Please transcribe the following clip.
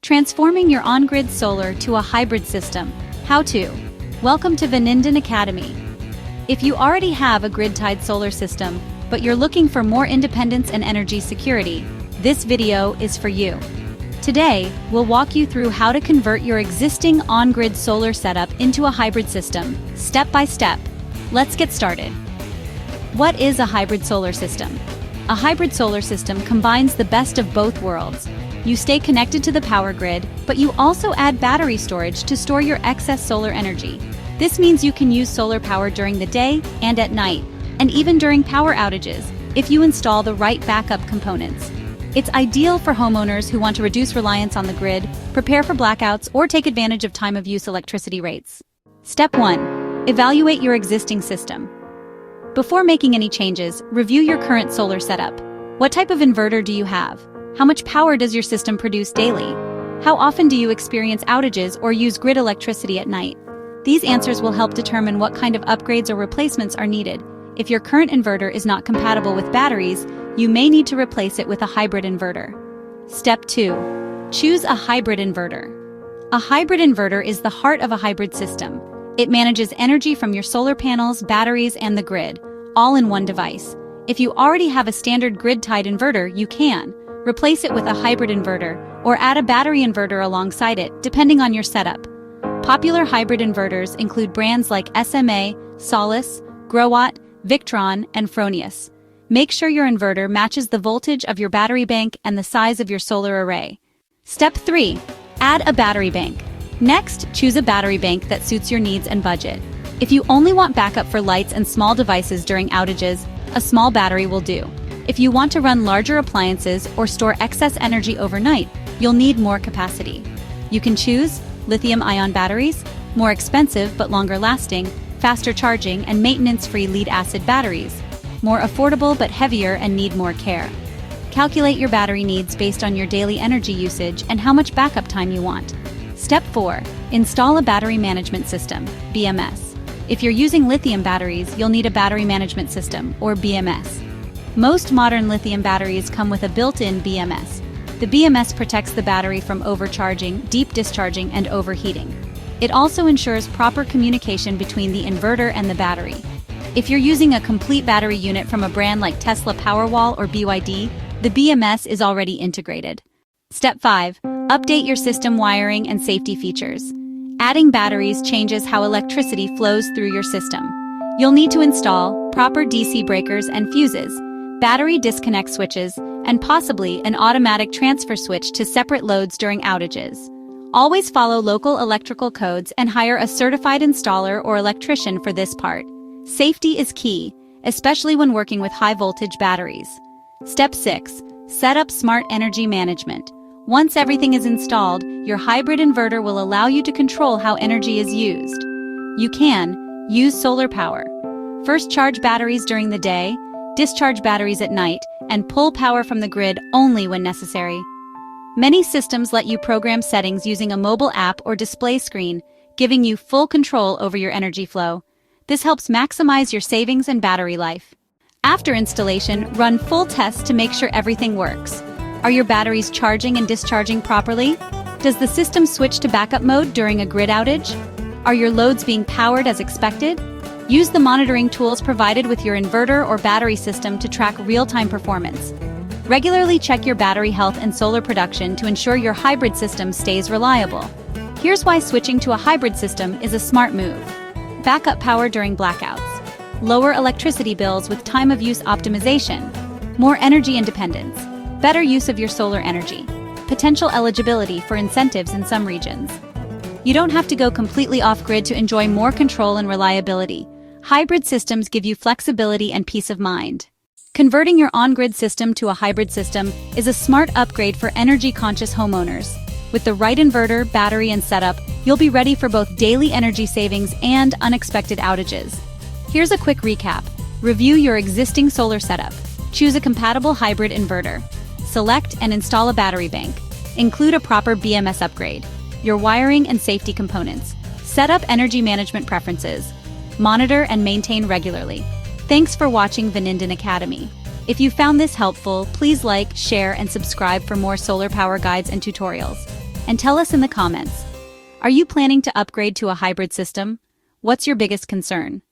Transforming your on-grid solar to a hybrid system. How to. Welcome to Renewable Academy. If you already have a grid-tied solar system, but you're looking for more independence and energy security, this video is for you. Today, we'll walk you through how to convert your existing on-grid solar setup into a hybrid system, step by step. Let's get started. What is a hybrid solar system? A hybrid solar system combines the best of both worlds. You stay connected to the power grid, but you also add battery storage to store your excess solar energy. This means you can use solar power during the day and at night, and even during power outages, if you install the right backup components. It's ideal for homeowners who want to reduce reliance on the grid, prepare for blackouts, or take advantage of time-of-use electricity rates. Step 1. Evaluate your existing system. Before making any changes, review your current solar setup. What type of inverter do you have? How much power does your system produce daily? How often do you experience outages or use grid electricity at night? These answers will help determine what kind of upgrades or replacements are needed. If your current inverter is not compatible with batteries, you may need to replace it with a hybrid inverter. Step 2. Choose a hybrid inverter. A hybrid inverter is the heart of a hybrid system. It manages energy from your solar panels, batteries, and the grid, all in one device. If you already have a standard grid-tied inverter, you can replace it with a hybrid inverter or add a battery inverter alongside it, depending on your setup. Popular hybrid inverters include brands like SMA, Solace, Growatt, Victron, and Fronius. Make sure your inverter matches the voltage of your battery bank and the size of your solar array. Step 3. Add a battery bank. Next, choose a battery bank that suits your needs and budget. If you only want backup for lights and small devices during outages, a small battery will do. If you want to run larger appliances or store excess energy overnight, you'll need more capacity. You can choose lithium-ion batteries, more expensive but longer lasting, faster charging and maintenance-free lead-acid batteries, more affordable but heavier and need more care. Calculate your battery needs based on your daily energy usage and how much backup time you want. Step 4. Install a battery management system, BMS. If you're using lithium batteries, you'll need a battery management system, or BMS. Most modern lithium batteries come with a built-in BMS. The BMS protects the battery from overcharging, deep discharging, and overheating. It also ensures proper communication between the inverter and the battery. If you're using a complete battery unit from a brand like Tesla Powerwall or BYD, the BMS is already integrated. Step 5. Update your system wiring and safety features. Adding batteries changes how electricity flows through your system. You'll need to install proper DC breakers and fuses, battery disconnect switches, and possibly an automatic transfer switch to separate loads during outages. Always follow local electrical codes and hire a certified installer or electrician for this part. Safety is key, especially when working with high-voltage batteries. Step 6. Set up smart energy management. Once everything is installed, your hybrid inverter will allow you to control how energy is used. You can use solar power. First, charge batteries during the day, discharge batteries at night, and pull power from the grid only when necessary. Many systems let you program settings using a mobile app or display screen, giving you full control over your energy flow. This helps maximize your savings and battery life. After installation, run full tests to make sure everything works. Are your batteries charging and discharging properly? Does the system switch to backup mode during a grid outage? Are your loads being powered as expected? Use the monitoring tools provided with your inverter or battery system to track real-time performance. Regularly check your battery health and solar production to ensure your hybrid system stays reliable. Here's why switching to a hybrid system is a smart move. Backup power during blackouts. Lower electricity bills with time-of-use optimization. More energy independence. Better use of your solar energy. Potential eligibility for incentives in some regions. You don't have to go completely off-grid to enjoy more control and reliability. Hybrid systems give you flexibility and peace of mind. Converting your on-grid system to a hybrid system is a smart upgrade for energy-conscious homeowners. With the right inverter, battery, and setup, you'll be ready for both daily energy savings and unexpected outages. Here's a quick recap. Review your existing solar setup. Choose a compatible hybrid inverter. Select and install a battery bank. Include a proper BMS upgrade. Your wiring and safety components. Set up energy management preferences. Monitor and maintain regularly. Thanks for watching Renewable Academy. If you found this helpful, please like, share, and subscribe for more solar power guides and tutorials. and tell us in the comments. Are you planning to upgrade to a hybrid system? What's your biggest concern?